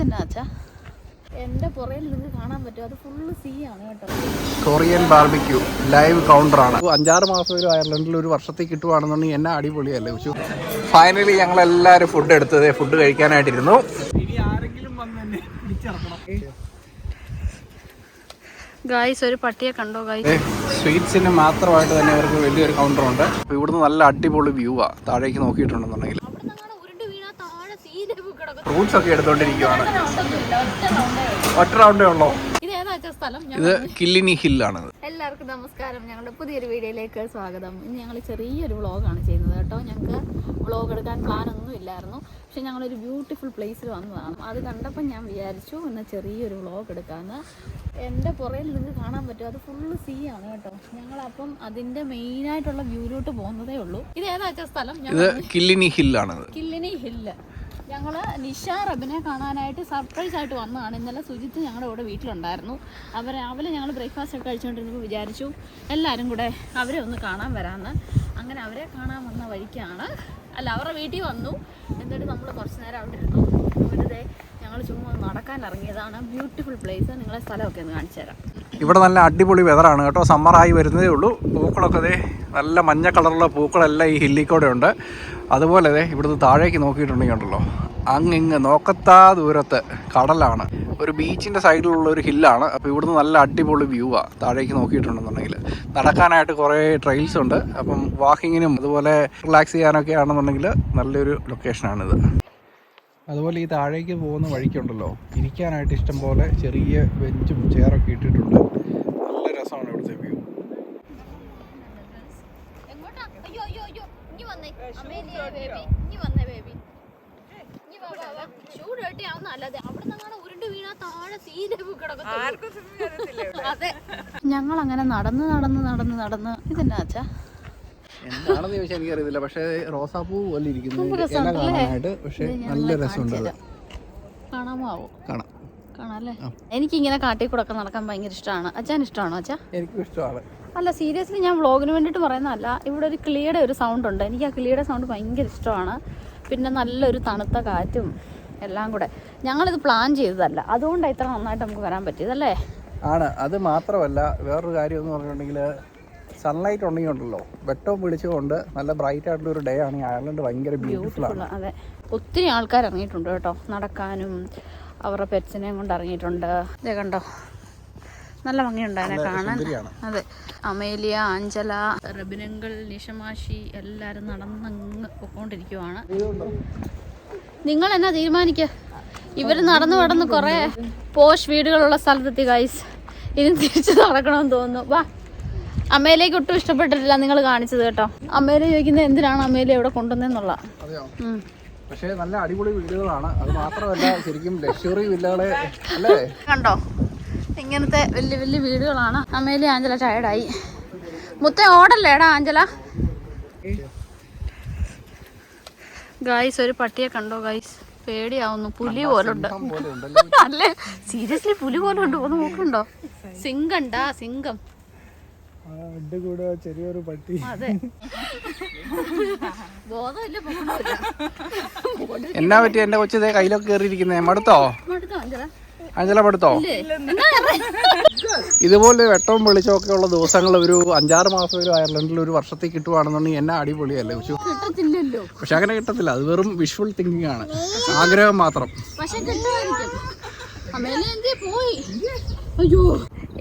ഇതെന്നാച്ചാ എൻ്റെ പുറയിൽ നിങ്ങൾക്ക് കാണാൻ പറ്റും, അത് ഫുള്ള് സീ ആണ് കേട്ടോ. Korean barbecue live കൗണ്ടറാണ്. 5-6 മാസം ഒരു അയർലൻഡിൽ ഒരു വർഷത്തേക്ക് കിട്ടുവാണെന്നുണ്ടെങ്കിൽ എന്നെ അടിപൊളിയല്ലേ ഉച്ചു. ഫൈനലി ഞങ്ങളെല്ലാവരും ഫുഡ് എടുത്തത് ഫുഡ് കഴിക്കാനായിട്ടിരുന്നു. ഗായ്സ് ഒരു പട്ടിയെ കണ്ടോ ഗായ്സ്? സ്വീറ്റ്സിന് മാത്രമായിട്ട് തന്നെ അവർക്ക് വലിയൊരു കൗണ്ടറുണ്ട്. അപ്പോൾ ഇവിടുന്ന് നല്ല അടിപൊളി വ്യൂ ആ താഴേക്ക് നോക്കിയിട്ടുണ്ടെന്നുണ്ടെങ്കിൽ. ഫ്രൂട്ട്സ് ഒക്കെ എടുത്തോണ്ടിരിക്കുവാണ്. ഒറ്റ റൗണ്ടേ ഉള്ളൂ. ഇത് കില്ലിനി ഹില്ലാണ്. എല്ലാവർക്കും നമസ്കാരം, ഞങ്ങളുടെ പുതിയൊരു വീഡിയോയിലേക്ക് സ്വാഗതം. ഇന്ന് ഞങ്ങൾ ചെറിയൊരു വ്ളോഗാണ് ചെയ്യുന്നത് കേട്ടോ. ഞങ്ങൾക്ക് വ്ളോഗ് എടുക്കാൻ പ്ലാനൊന്നും ഇല്ലായിരുന്നു, പക്ഷെ ഞങ്ങളൊരു ബ്യൂട്ടിഫുൾ പ്ലേസിൽ വന്നതാണ്. അത് കണ്ടപ്പോൾ ഞാൻ വിചാരിച്ചു ഇന്ന് ചെറിയൊരു വ്ളോഗ് എടുക്കാമെന്ന്. എൻ്റെ പുറയിൽ നിങ്ങൾക്ക് കാണാൻ പറ്റും, അത് ഫുള്ള് സീ ആണ് കേട്ടോ. ഞങ്ങളപ്പം അതിൻ്റെ മെയിനായിട്ടുള്ള വ്യൂയിലോട്ട് പോകുന്നതേ ഉള്ളൂ. ഇത് ഏതാ സ്ഥലം? ഇത് കില്ലിനി ഹില്ലാണ്. കില്ലിനി ഹില്ല്. ഞങ്ങൾ നിഷ റബിനെ കാണാനായിട്ട് സർപ്രൈസ് ആയിട്ട് വന്നതാണ്. ഇന്നലെ സുജിത്ത് ഞങ്ങളുടെ കൂടെ വീട്ടിലുണ്ടായിരുന്നു. അവർ രാവിലെ ഞങ്ങൾ ബ്രേക്ക്ഫാസ്റ്റ് ഒക്കെ കഴിച്ചുകൊണ്ടിരുന്നപ്പോൾ വിചാരിച്ചു എല്ലാവരും കൂടെ അവരെ ഒന്ന് കാണാൻ വരാമെന്ന്. അങ്ങനെ അവരെ കാണാൻ വന്ന വഴിക്കാണ്, അല്ല അവരുടെ വീട്ടിൽ വന്നു. എന്നിട്ട് നമ്മൾ കുറച്ച് നേരം അവിടെ ഇരുന്നു. വെറുതെ ഞങ്ങൾ ചുമ്മാ നടക്കാൻ ഇറങ്ങിയതാണ്. Beautiful place. നിങ്ങളെ സ്ഥലമൊക്കെ ഒന്ന് കാണിച്ചു തരാം. ഇവിടെ നല്ല അടിപൊളി വെതറാണ് കേട്ടോ. സമ്മറായി വരുന്നതേ ഉള്ളൂ. പൂക്കളൊക്കെ നല്ല മഞ്ഞ കളറുള്ള പൂക്കളെല്ലാം ഈ ഹില്ലിൽ കൂടെ ഉണ്ട്. അതുപോലെ ഇവിടുന്ന് താഴേക്ക് നോക്കിയിട്ടുണ്ടെങ്കിൽ ഉണ്ടല്ലോ, അങ്ങിങ്ങ് നോക്കത്താ ദൂരത്ത് കടലാണ്. ഒരു ബീച്ചിൻ്റെ സൈഡിലുള്ള ഒരു ഹില്ലാണ്. അപ്പോൾ ഇവിടുന്ന് നല്ല അടിപൊളി വ്യൂ ആണ് താഴേക്ക് നോക്കിയിട്ടുണ്ടെന്നുണ്ടെങ്കിൽ. നടക്കാനായിട്ട് കുറേ ട്രെയിൽസ് ഉണ്ട്. അപ്പം വാക്കിങ്ങിനും അതുപോലെ റിലാക്സ് ചെയ്യാനൊക്കെ ആണെന്നുണ്ടെങ്കിൽ നല്ലൊരു ലൊക്കേഷനാണിത്. അതുപോലെ ഈ താഴേക്ക് പോകുന്ന വഴിക്കുണ്ടല്ലോ, ഇരിക്കാനായിട്ട് ഇഷ്ടം പോലെ ചെറിയ ബെഞ്ചും ചെയറൊക്കെ ഇട്ടിട്ടുണ്ട്. നല്ല രസമാണ് ഇവിടുത്തെ വ്യൂ. ഞങ്ങൾ അങ്ങനെ നടന്ന് നടന്ന് നടന്ന് നടന്ന് ഇതെന്നാച്ചാ എന്താണെന്ന് ചോദിച്ചാൽ എനിക്കറിയത്തില്ല, പക്ഷേ റോസാപ്പൂ പോലെ ഇരിക്കുന്നു കാണാനായിട്ട്. പക്ഷെ നല്ല രസമുണ്ട്. കാണാമോ? കാണാം. കാണാല്ലേ? എനിക്കിങ്ങനെ കാട്ടിൽ കൂടെ ഒക്കെ നടക്കാൻ ഭയങ്കര ഇഷ്ടമാണ്. അച്ഛൻ ഇഷ്ടമാണോ? അച്ഛാ എനിക്കും ഇഷ്ടമാണ്. അല്ല, സീരിയസ്ലി ഞാൻ വ്ളോഗിന് വേണ്ടിയിട്ട് പറയുന്നതല്ല. ഇവിടെ ഒരു കിളിയുടെ ഒരു സൗണ്ട് ഉണ്ട്. എനിക്ക് ആ കിളിയുടെ സൗണ്ട് ഭയങ്കര ഇഷ്ടമാണ്. പിന്നെ നല്ലൊരു തണുത്ത കാറ്റും എല്ലാം കൂടെ. ഞങ്ങളിത് പ്ലാൻ ചെയ്തതല്ല, അതുകൊണ്ടാണ് ഇത്ര നന്നായിട്ട് നമുക്ക് വരാൻ പറ്റിയതല്ലേ? ആണ്. അത് മാത്രമല്ല, വേറൊരു കാര്യം എന്ന് പറഞ്ഞിട്ടുണ്ടെങ്കിൽ സൺലൈറ്റ് ഉണ്ടെങ്കിൽ ഉണ്ടല്ലോ, വെട്ടവും പിടിച്ചുകൊണ്ട് നല്ല ബ്രൈറ്റ് ആയിട്ടുള്ള ഒരു ഡേ ആണ് ഈ അയർലൻഡ്. ഭയങ്കര ബ്യൂട്ടിഫുൾ ആണ്. അതെ, ഒത്തിരി ആൾക്കാർ ഇറങ്ങിയിട്ടുണ്ട് കേട്ടോ നടക്കാനും. അവരുടെ പെറ്റ്സിനെയും കൊണ്ട് ഇറങ്ങിയിട്ടുണ്ട്. ഇതേ കണ്ടോ, നല്ല ഭംഗിയുണ്ട് അതിനെ കാണാൻ. അതെ, അമേലിയ, ആഞ്ചല, റബിനങ്കൾ, നിഷമാഷി എല്ലാവരും നടന്നങ്ങ് പൊക്കോണ്ടിരിക്കുവാണ്. നിങ്ങൾ എന്നാ തീരുമാനിക്കുക? ഇവർ നടന്നു നടന്ന് കുറേ പോഷ് വീടുകളുള്ള സ്ഥലത്തെത്തി ഗൈസ്. ഇനി തിരിച്ച് നടക്കണമെന്ന് തോന്നുന്നു. വാ. അമ്മയിലേക്ക് ഒട്ടും ഇഷ്ടപ്പെട്ടിട്ടില്ല നിങ്ങൾ കാണിച്ചത് കേട്ടോ. അമ്മയിലെ ചോദിക്കുന്നത് എന്തിനാണ് അമ്മയിലെ എവിടെ കൊണ്ടുവന്നെന്നുള്ള. പക്ഷേ നല്ല അടിപൊളി വീടുകളാണ്. അത് മാത്രമല്ല, ശരിക്കും ലക്ഷറി വില്ലകളെ അല്ലേ? കണ്ടോ, ഇങ്ങനത്തെ വലിയ വലിയ വീടുകളാണ്. അമ്മയിലെ ആഞ്ചല ടയർഡായി. മുത്ത ഓടല്ലേടാ ആഞ്ചല. ഗൈസ് ഒരു പട്ടിയെ കണ്ടോ ഗൈസ്? പേടിയാവുന്നു. പുലി പോലുണ്ട്. അല്ലേ, സീരിയസ്ലി പുലി പോലും ഉണ്ട്. ഒന്ന് നോക്കണ്ടോ? സിംഗണ്ടാ, സിംഗം. ചെറിയൊരു പട്ടി. അതെ, ബോധമില്ല. എന്നാ പറ്റി എന്റെ കൊച്ചതേ കയ്യിലൊക്കെ കയറിയിരിക്കുന്നേ? മടുത്തോ അഞ്ചല? മടുത്തോ? ഇതുപോലെ വെട്ടവും വെളിച്ചമൊക്കെ ഉള്ള ദിവസങ്ങൾ ഒരു 5-6 മാസം ഒരു അയർലൻഡിൽ ഒരു വർഷത്തേക്ക് കിട്ടുവാണെന്നുണ്ടെങ്കിൽ എന്നെ അടിപൊളിയല്ലേ ഉച്ചു. പക്ഷെ അങ്ങനെ കിട്ടത്തില്ല. അത് വെറും വിഷ്വൽ തിങ്കിങ് ആണ്, ആഗ്രഹം മാത്രം.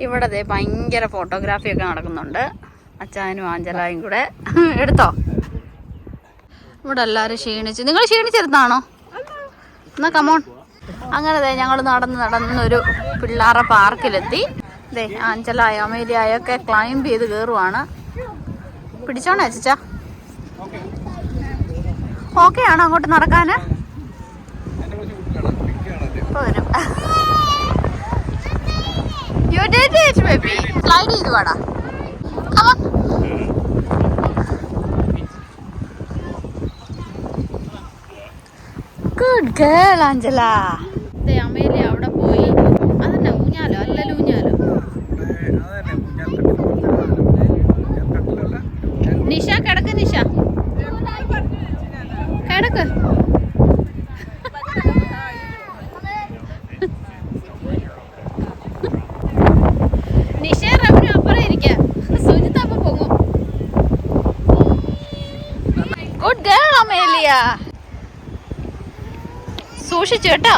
ഇവിടെ ഭയങ്കര ഫോട്ടോഗ്രാഫി ഒക്കെ നടക്കുന്നുണ്ട്. അച്ചാനും ആഞ്ചലായും കൂടെ എടുത്തോ. ഇവിടെ എല്ലാവരും ക്ഷീണിച്ച്. നിങ്ങൾ ക്ഷീണിച്ചിരുന്നാണോ? എന്നാ കമോൺ. അങ്ങനെ ഞങ്ങൾ നടന്ന് നടന്നൊരു പിള്ളേരുടെ പാർക്കിലെത്തി. ആഞ്ചലായ അമേലിയായൊക്കെ ക്ലൈംബ് ചെയ്ത് കയറുവാണ്. പിടിച്ചോണേ അച്ചാ? ഓക്കെ ആണോ അങ്ങോട്ട് നടക്കാൻ? വരും. You did it, baby. Slide ചെയ്തു വാടാ. Come on. Good girl, Angela. Amelia അവിടെ പോയി. അതന്നെ ഊഞ്ഞാലോ? അല്ലല്ലോ ഊഞ്ഞാലോ. നിഷ കിടക്ക്, നിഷ കിടക്ക്. അമേലിയ സൂക്ഷിച്ചു കേട്ടോ.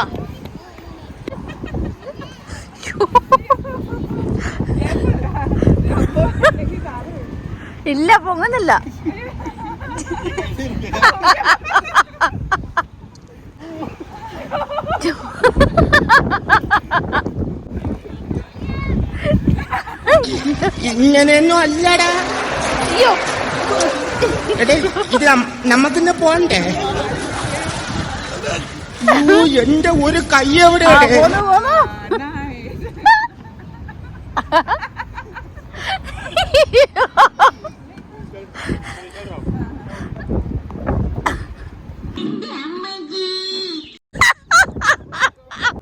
ഇല്ല പൊങ്ങുന്നില്ല. ഇങ്ങനെയൊന്നും അല്ലടാ. അയ്യോ ഇത് നമ്മക്കിന്ന് പോണ്ടേ? എന്റെ ഒരു കൈ എവിടെ?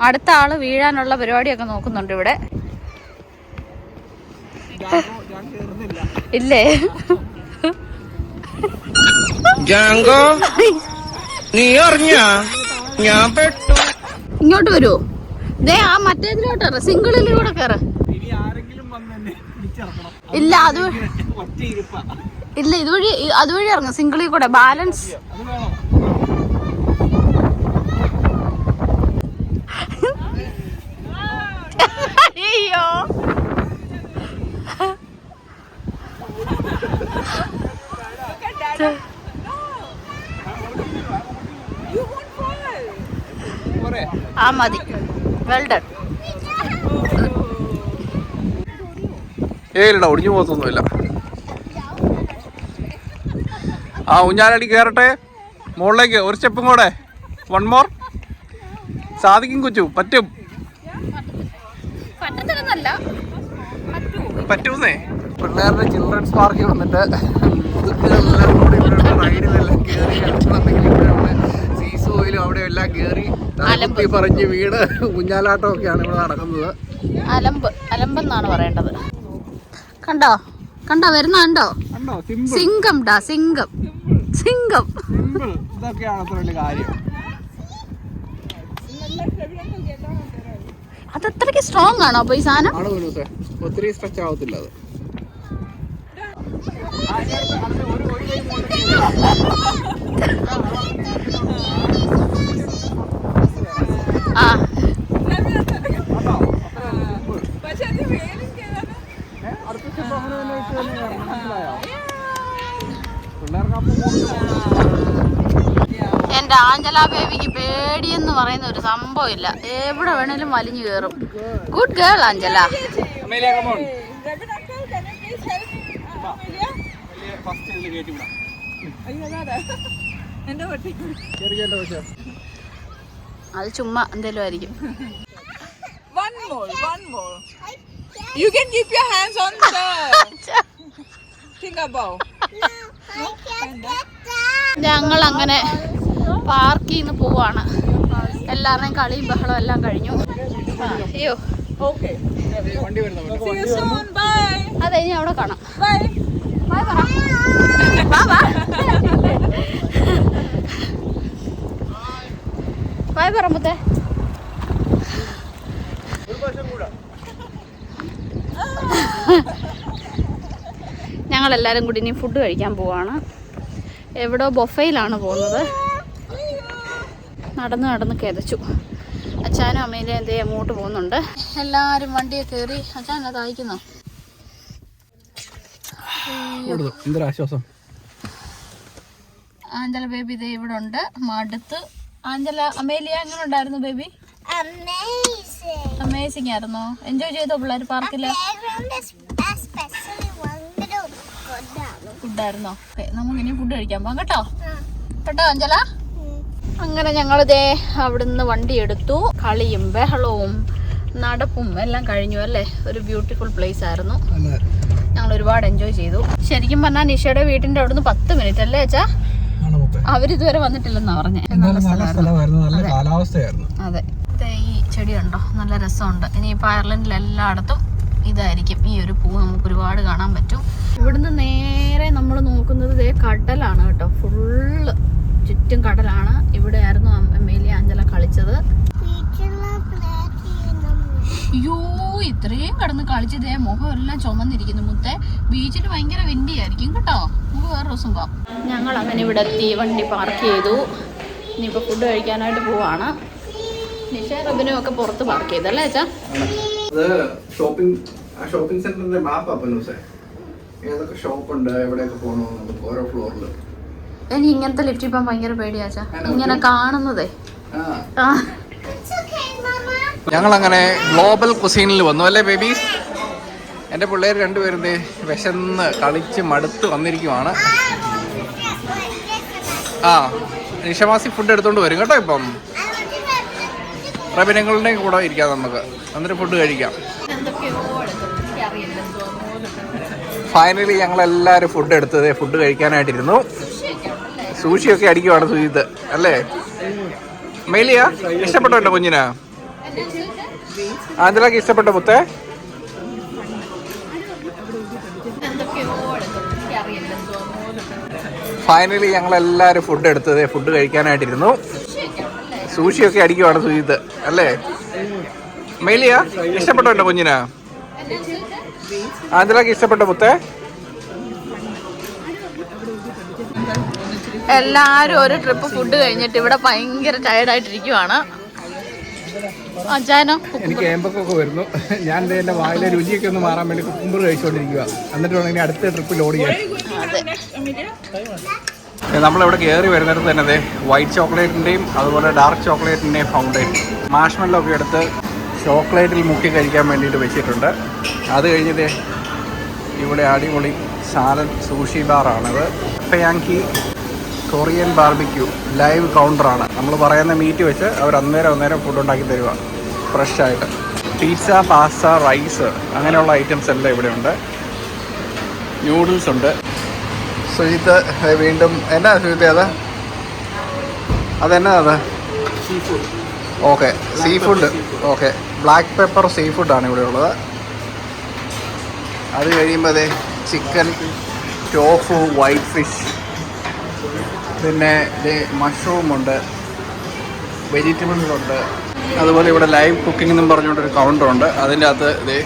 അടുത്ത ആള് വീഴാനുള്ള പരിപാടിയൊക്കെ നോക്കുന്നുണ്ട് ഇവിടെ. ഇല്ലേ ജാങ്കോ, നീ അറിഞ്ഞ ഞാൻ പെട്ടു. ഇങ്ങോട്ട് വരുമോ? ദേ ആ മറ്റേതിലോട്ട് സിംഗിളിലൂടെ കയറ്. ഇല്ല ഇല്ല അതുവഴി ഇറങ്ങും. സിംഗിളിൽ കൂടെ ബാലൻസ്. അയ്യോ ആ മതി. Well done. ഏയില്ലടാ, ഒടിഞ്ഞു പോകത്തൊന്നുമില്ല. ആ ഊഞ്ഞാലടി കയറട്ടെ മുകളിലേക്ക്. ഒരു സ്റ്റെപ്പും കൂടെ. 1 more. സാധിക്കും കൊച്ചു, പറ്റും. പറ്റൂന്നേ. പിള്ളേരുടെ ചിൽഡ്രൻസ് പാർക്കിൽ വന്നിട്ട് റൈഡിലെല്ലാം കയറി കളിച്ചിട്ടുണ്ടെങ്കിൽ ഇവിടെ സീസോയിലും അവിടെ എല്ലാം കയറി പറഞ്ഞ് വീട് ഊഞ്ഞാലാട്ടം ഒക്കെയാണ് ഇവിടെ നടക്കുന്നത്. അലമ്പെന്നാണ് പറയേണ്ടത്. കണ്ടോ വരുന്ന കണ്ടോ? സിംഗം ഡാ സിംഗം. ഇതൊക്കെയാണ് അത്ര വലിയ കാര്യം. അതത്രയ്ക്ക് സ്ട്രോങ് ആണോ അപ്പൊ ഈ സാധനം? ഒത്തിരി സ്ട്രെച്ച് ആവത്തില്ല അത്. ആ എന്റെ ആഞ്ചല ബേബിക്ക് പേടിയെന്ന് പറയുന്ന ഒരു സംഭവം ഇല്ല. എവിടെ വേണേലും വലിഞ്ഞു കയറും. Good girl Angela. അത് ചുമ്മാ എന്തേലും ആയിരിക്കും. One more. You can keep your hands on the thing above. ഞങ്ങൾ അങ്ങനെ പാർക്കിൽ നിന്ന് പോവാണ്. എല്ലാവരുടെയും കളിയും ബഹളവും എല്ലാം കഴിഞ്ഞു. അയ്യോ Okay. See you soon. Bye. അതെ ഇനി അവിടെ കാണാം. Bye. ബൈ പറ. ബൈ പറ മുത്തേ. ഞങ്ങളെല്ലാവരും കൂടി ഇനി ഫുഡ് കഴിക്കാൻ പോവാണ്. എവിടോ ബൊഫയിലാണ് പോകുന്നത്. നടന്ന് കിതച്ചു. അച്ഛനും അമ്മേൻ്റെ എന്തേ അങ്ങോട്ട് പോകുന്നുണ്ട്. എല്ലാവരും വണ്ടിയെ കയറി. അച്ഛൻ അത് അയക്കുന്നോ? എന്തൊരാശ്വാസം. ആഞ്ചല ബേബി ഇതേ ഇവിടെ ഉണ്ട്. മടുത്ത്. ആഞ്ചല അമേലിയ എങ്ങനെ ഉണ്ടായിരുന്നു ബേബി? അമേസിംഗ് ആയിരുന്നോ? എൻജോയ് ചെയ്തോ പിള്ളേർ പാർക്കില്? ഫുഡായിരുന്നോ? നമുക്ക് ഇനി ഫുഡ് കഴിക്കാൻ പോകാം കേട്ടോ. ആഞ്ചല. അങ്ങനെ ഞങ്ങളിതേ അവിടുന്ന് വണ്ടി എടുത്തു. കളിയും ബഹളവും നടപ്പും എല്ലാം കഴിഞ്ഞു അല്ലേ. ഒരു ബ്യൂട്ടിഫുൾ പ്ലേസ് ആയിരുന്നു. ഞങ്ങൾ ഒരുപാട് എൻജോയ് ചെയ്തു. ശരിക്കും പറഞ്ഞാൽ നിഷയുടെ വീട്ടിന്റെ അവിടുന്ന് 10 മിനിറ്റ് അല്ലേ അച്ഛാ? അവരിതുവരെ വന്നിട്ടില്ലെന്നാ പറഞ്ഞേ. അതെ. ഈ ചെടി കണ്ടോ, നല്ല രസമുണ്ട്. ഇനിയിപ്പോൾ അയർലൻഡിൽ എല്ലായിടത്തും ഇതായിരിക്കും. ഈ ഒരു പൂ നമുക്ക് ഒരുപാട് കാണാൻ പറ്റും. ഇവിടുന്ന് നേരെ നമ്മൾ നോക്കുന്നത് ഇതേ കടലാണ് കേട്ടോ. ഫുള്ള് ചുറ്റും കടലാണ്. ഇവിടെ ആയിരുന്നു അമേലിയ ആഞ്ചല കളിച്ചത്. അയ്യോ ഇത്രയും കിടന്ന് കളിച്ചതേ മുഖം എല്ലാം ചുമന്നിരിക്കുന്നു മുത്തേ. ബീച്ചിൽ ഭയങ്കര വിൻഡിയായിരിക്കും കേട്ടോ. നമുക്ക് വേറെ ദിവസം പോവാം. ഞങ്ങൾ അങ്ങനെ ഇവിടെ എത്തി, വണ്ടി പാർക്ക് ചെയ്തു. ഇനിയിപ്പോൾ ഫുഡ് കഴിക്കാനായിട്ട് പോവാണ്. നിഷ റബിനും ഒക്കെ പുറത്ത് പാർക്ക് ചെയ്തല്ലേ അച്ഛാ? ഷോപ്പിംഗ് സെന്ററിന്റെ മാപ്പ് അപ്പനൂസേ, ഏതൊക്കെ ഷോപ്പ് ഉണ്ട്, എവിടെയൊക്കെ പോകണമെന്ന് നമുക്ക് ഓരോ ഫ്ലോറിൽ. എനിക്ക് ഇങ്ങനത്തെ ലിഫ്റ്റ് ഇപ്പം ഭയങ്കര പേടിയാച്ചാ, ഇങ്ങനെ കാണുന്നതേ. ഞങ്ങളങ്ങനെ ഗ്ലോബൽ കുസീനിൽ വന്നു അല്ലേ ബേബീസ്? എൻ്റെ പിള്ളേർ രണ്ടുപേരും വിശന്ന് കളിച്ച് മടുത്ത് വന്നിരിക്കുവാണ്. നിഷമാസി ഫുഡ് എടുത്തോണ്ട് വരും കേട്ടോ. ഇപ്പം റബിനങ്ങളുടെയും കൂടെ ഇരിക്കാം നമുക്ക്, എന്നിട്ട് ഫുഡ് കഴിക്കാം. ഫൈനലി ഞങ്ങളെല്ലാവരും ഫുഡ് എടുത്തത് ഫുഡ് കഴിക്കാനായിട്ടിരുന്നു. സൂഷിയൊക്കെ അടിക്കുവാണ് സുജിത്ത് അല്ലേ? മേലിയ ഇഷ്ടപ്പെട്ടോ എൻ്റെ കുഞ്ഞിന്? അതിലൊക്കെ ഇഷ്ടപ്പെട്ട മുത്തേ? ഫൈനലി ഞങ്ങളെല്ലാവരും ഫുഡ് എടുത്തത് ഫുഡ് കഴിക്കാനായിട്ടിരുന്നു. സൂഷിയൊക്കെ അടിക്കുവാണ് സുജിത്ത് അല്ലേ? മേലിയ ഇഷ്ടപ്പെട്ടോ എൻ്റെ കുഞ്ഞിന്? അതിലൊക്കെ ഇഷ്ടപ്പെട്ട മുത്തേ? എല്ലാരും ഒരു ട്രിപ്പ് ഫുഡ് കഴിഞ്ഞിട്ട് ഇവിടെ ഭയങ്കര ടയർഡായിട്ടിരിക്കുവാണ്. അച്ഛനോ? എനിക്ക് ഏമ്പൊക്കെ വരുന്നു. ഞാൻ എൻ്റെ വായിലെ രുചിയൊക്കെ ഒന്ന് മാറാൻ വേണ്ടി കുക്കുമ്പർ കഴിച്ചുകൊണ്ടിരിക്കുക. എന്നിട്ട് വേണമെങ്കിൽ അടുത്ത ട്രിപ്പ് ലോഡ് ചെയ്യാൻ. നമ്മളിവിടെ കയറി വരുന്നിടത്ത് തന്നെ വൈറ്റ് ചോക്ലേറ്റിൻ്റെയും അതുപോലെ ഡാർക്ക് ചോക്ലേറ്റിൻ്റെയും ഫൗണ്ടൈൻ മാഷ്മെല്ലോ ഒക്കെ എടുത്ത് ചോക്ലേറ്റിൽ മുക്കി കഴിക്കാൻ വേണ്ടിയിട്ട് വെച്ചിട്ടുണ്ട്. അത് കഴിഞ്ഞിട്ട് ഇവിടെ അടിപൊളി സാലഡ് സൂഷി ബാറാണത്. ഫയാങ്കി കൊറിയൻ ബാർബിക്യൂ ലൈവ് കൗണ്ടറാണ്. നമ്മൾ പറയുന്ന മീറ്റ് വെച്ച് അവർ അന്നേരം ഫുഡ് ഉണ്ടാക്കി തരുക ഫ്രഷായിട്ട്. പിസ്സ, പാസ്ത, റൈസ് അങ്ങനെയുള്ള ഐറ്റംസ് എല്ലാം ഇവിടെ ഉണ്ട്. ന്യൂഡിൽസ് ഉണ്ട്. സുജിത്ത് വീണ്ടും എന്നാ സുജിത്ത് അതെന്നാ അത്? Okay, sea food. Okay, black pepper sea ഫുഡാണ് ഇവിടെ ഉള്ളത്. അത് കഴിയുമ്പോൾ ചിക്കൻ, ടോഫു, വൈറ്റ് ഫിഷ്, പിന്നെ മഷ്റൂമുണ്ട്, വെജിറ്റബിൾസുണ്ട്. അതുപോലെ ഇവിടെ ലൈവ് കുക്കിംഗ് എന്നും പറഞ്ഞുകൊണ്ടൊരു കൗണ്ടറുണ്ട്. അതിൻ്റെ അകത്ത്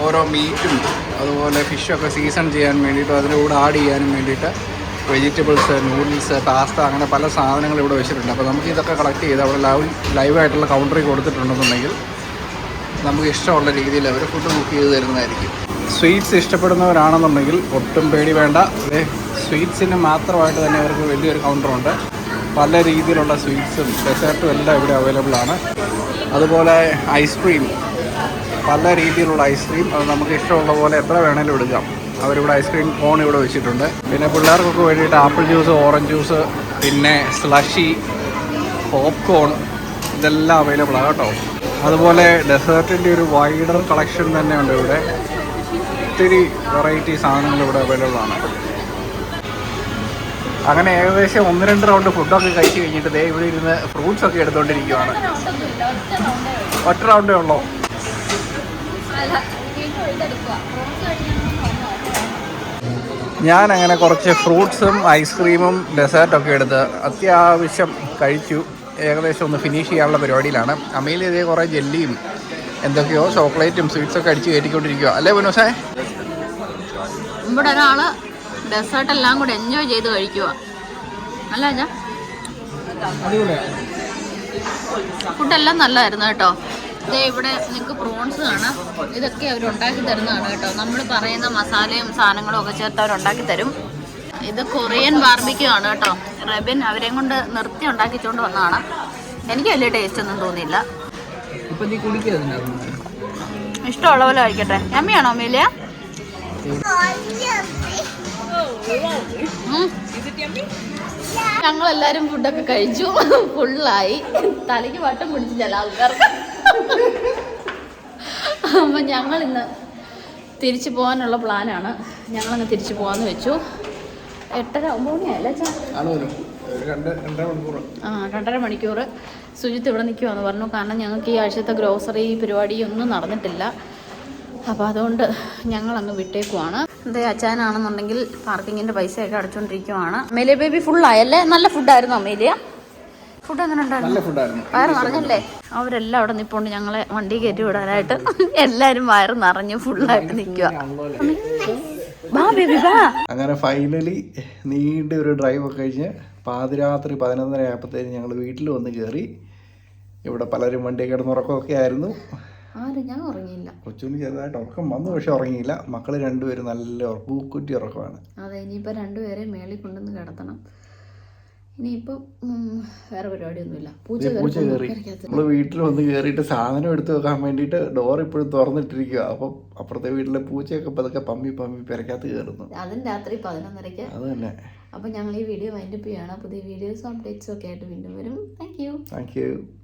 ഓരോ മീറ്റും അതുപോലെ ഫിഷൊക്കെ സീസൺ ചെയ്യാൻ വേണ്ടിയിട്ടും അതിൻ്റെ കൂടെ ആഡ് ചെയ്യാനും വേണ്ടിയിട്ട് വെജിറ്റബിൾസ്, നൂഡിൽസ്, പാസ്ത അങ്ങനെ പല സാധനങ്ങൾ ഇവിടെ വെച്ചിട്ടുണ്ട്. അപ്പോൾ നമുക്ക് ഇതൊക്കെ കളക്ട് ചെയ്ത് അവിടെ ലൈവായിട്ടുള്ള കൗണ്ടറിൽ കൊടുത്തിട്ടുണ്ടെന്നുണ്ടെങ്കിൽ നമുക്ക് ഇഷ്ടമുള്ള രീതിയിൽ അവർ ഫുഡ് കുക്ക് ചെയ്ത് തരുന്നതായിരിക്കും. സ്വീറ്റ്സ് ഇഷ്ടപ്പെടുന്നവരാണെന്നുണ്ടെങ്കിൽ ഒട്ടും പേടി വേണ്ട. സ്വീറ്റ്സിന് മാത്രമായിട്ട് തന്നെ അവർക്ക് വലിയൊരു കൗണ്ടറുണ്ട്. പല രീതിയിലുള്ള സ്വീറ്റ്സും ഡെസേർട്ടും എല്ലാം ഇവിടെ അവൈലബിൾ ആണ്. അതുപോലെ ഐസ്ക്രീം, പല രീതിയിലുള്ള ഐസ്ക്രീം, അത് നമുക്ക് ഇഷ്ടമുള്ള പോലെ എത്ര വേണേലും എടുക്കാം. അവരിവിടെ ഐസ്ക്രീം കോൺ ഇവിടെ വെച്ചിട്ടുണ്ട്. പിന്നെ പിള്ളേർക്കൊക്കെ വേണ്ടിയിട്ട് ആപ്പിൾ ജ്യൂസ്, ഓറഞ്ച് ജ്യൂസ്, പിന്നെ സ്ലഷി, പോപ്കോൺ ഇതെല്ലാം അവൈലബിൾ ആണ് കേട്ടോ. അതുപോലെ ഡെസേർട്ടിൻ്റെ ഒരു വൈഡർ കളക്ഷൻ തന്നെയുണ്ട് ഇവിടെ. ഒത്തിരി വെറൈറ്റി സാധനങ്ങൾ ഇവിടെ അവൈലബിൾ ആണ്. അങ്ങനെ ഏകദേശം 1-2 റൗണ്ട് ഫുഡൊക്കെ കഴിച്ച് കഴിഞ്ഞിട്ട് ഇവിടെ ഇരുന്ന് ഫ്രൂട്ട്സ് ഒക്കെ എടുത്തുകൊണ്ടിരിക്കുകയാണ്. ഒറ്റ റൗണ്ടേ ഉള്ളൂ. ഞാനങ്ങനെ കുറച്ച് ഫ്രൂട്ട്സും ഐസ്ക്രീമും ഡെസേർട്ടൊക്കെ എടുത്ത് അത്യാവശ്യം കഴിച്ചു. ഏകദേശം ഒന്ന് ഫിനിഷ് ചെയ്യാനുള്ള പരിപാടിയിലാണ്. അമേലി ഇതേ കുറേ ജെല്ലിയും എന്തൊക്കെയോ ചോക്ലേറ്റും സ്വീറ്റ്സൊക്കെ അടിച്ച് കയറ്റിക്കൊണ്ടിരിക്കുക അല്ലേ ബുനോസേ? ഇവിടെ ഒരാള് ഡെസേർട്ട് എല്ലാം കൂടെ എൻജോയ് ചെയ്ത് കഴിക്കുക അല്ല അച്ഛാ? ഫുഡെല്ലാം നല്ലതായിരുന്നു കേട്ടോ. ഇവിടെ നിങ്ങൾക്ക് പ്രോൺസ് കാണാം. ഇതൊക്കെ അവരുണ്ടാക്കി തരുന്നതാണ് കേട്ടോ. നമ്മൾ പറയുന്ന മസാലയും സാധനങ്ങളും ഒക്കെ ചേർത്ത് അവരുണ്ടാക്കി തരും. ഇത് കൊറിയൻ ബാർബിക്യൂ ആണ് കേട്ടോ. റബിൻ അവരെയും കൊണ്ട് നിർത്തി ഉണ്ടാക്കിച്ചുകൊണ്ട് വന്നതാണ്. എനിക്ക് വലിയ ടേസ്റ്റ് ഒന്നും തോന്നിയില്ല. ഇഷ്ടമുള്ള പോലെ കഴിക്കട്ടെ. യമ്മിയാണോ അമേലിയ? ഞങ്ങളെല്ലാരും ഫുഡൊക്കെ കഴിച്ചു. ഫുള്ളായി. തലയ്ക്ക് വട്ടം പിടിച്ചു ചില ആൾക്കാർക്ക്. അപ്പം ഞങ്ങളിന്ന് തിരിച്ചു പോകാനുള്ള പ്ലാനാണ്. ഞങ്ങളങ്ങ് തിരിച്ചു പോകാമെന്ന് വെച്ചു. 8:30-9 മണിയായല്ലേ ചാ? 2.5 മണിക്കൂർ സുജിത്ത് ഇവിടെ നിൽക്കുവാന്ന് പറഞ്ഞു. കാരണം ഞങ്ങൾക്ക് ഈ ആഴ്ചത്തെ ഗ്രോസറി പരിപാടി ഒന്നും നടന്നിട്ടില്ല. അപ്പോൾ അതുകൊണ്ട് ഞങ്ങളങ്ങ് വിട്ടേക്കുവാണ്. എന്തേ അച്ഛനാണെന്നുണ്ടെങ്കിൽ പാർക്കിങ്ങിൻ്റെ പൈസയൊക്കെ അടച്ചുകൊണ്ടിരിക്കുവാണ്. Amelia baby ഫുള്ളായല്ലേ? നല്ല ഫുഡായിരുന്നു അമേലിയ. ഫുഡ് എങ്ങനെ നല്ല ഉണ്ടായിരുന്നു? ഫുഡായിരുന്നു. വയറ് നിറഞ്ഞല്ലേ? അവരെല്ലാം അവിടെ നിൽപ്പുണ്ട് ഞങ്ങളെ വണ്ടി കയറ്റി വിടാനായിട്ട്. എല്ലാരും വയറ് നിറഞ്ഞു ഫുള്ളായിട്ട് നിൽക്കുക. അങ്ങനെ ഫൈനലി നീണ്ട ഒരു ഡ്രൈവ് ഒക്കെ കഴിഞ്ഞ് പാതിരാത്രി 11:30 ആയപ്പോഴത്തേനും ഞങ്ങൾ വീട്ടിൽ വന്ന് കയറി. ഇവിടെ പലരും വണ്ടി കിടന്നുറക്കമൊക്കെ ആയിരുന്നു. ഞാൻ ഉറങ്ങിയില്ല. കൊച്ചുവിന് ചെറുതായിട്ട് ഉറക്കം വന്നു, പക്ഷെ ഉറങ്ങിയില്ല. മക്കള് രണ്ടുപേരും നല്ല പൂക്കുറ്റി ഉറക്കമാണ്. അതെ, ഇനിയിപ്പോൾ രണ്ടുപേരെ മേളിൽ കൊണ്ടുവന്ന് കിടത്തണം. ഇനിയിപ്പോൾ വേറെ പരിപാടിയൊന്നുമില്ല. പൂച്ച കയറി. നമ്മൾ വീട്ടിൽ വന്ന് കയറിയിട്ട് സാധനം എടുത്ത് വെക്കാൻ വേണ്ടിയിട്ട് ഡോർ ഇപ്പോഴും തുറന്നിട്ടിരിക്കുക. അപ്പം അപ്പുറത്തെ വീട്ടിലെ പൂച്ചയൊക്കെ പതുക്കെ പമ്മി പെരക്കകത്ത് കയറുന്നു. അതും രാത്രി 11:30. അത് തന്നെ. അപ്പം ഞങ്ങൾ ഈ വീഡിയോ വൈൻഡപ്പ് ചെയ്യണം. പുതിയ വീഡിയോസും അപ്ഡേറ്റ്സും ഒക്കെ ആയിട്ട് വീണ്ടും വരും. Thank you.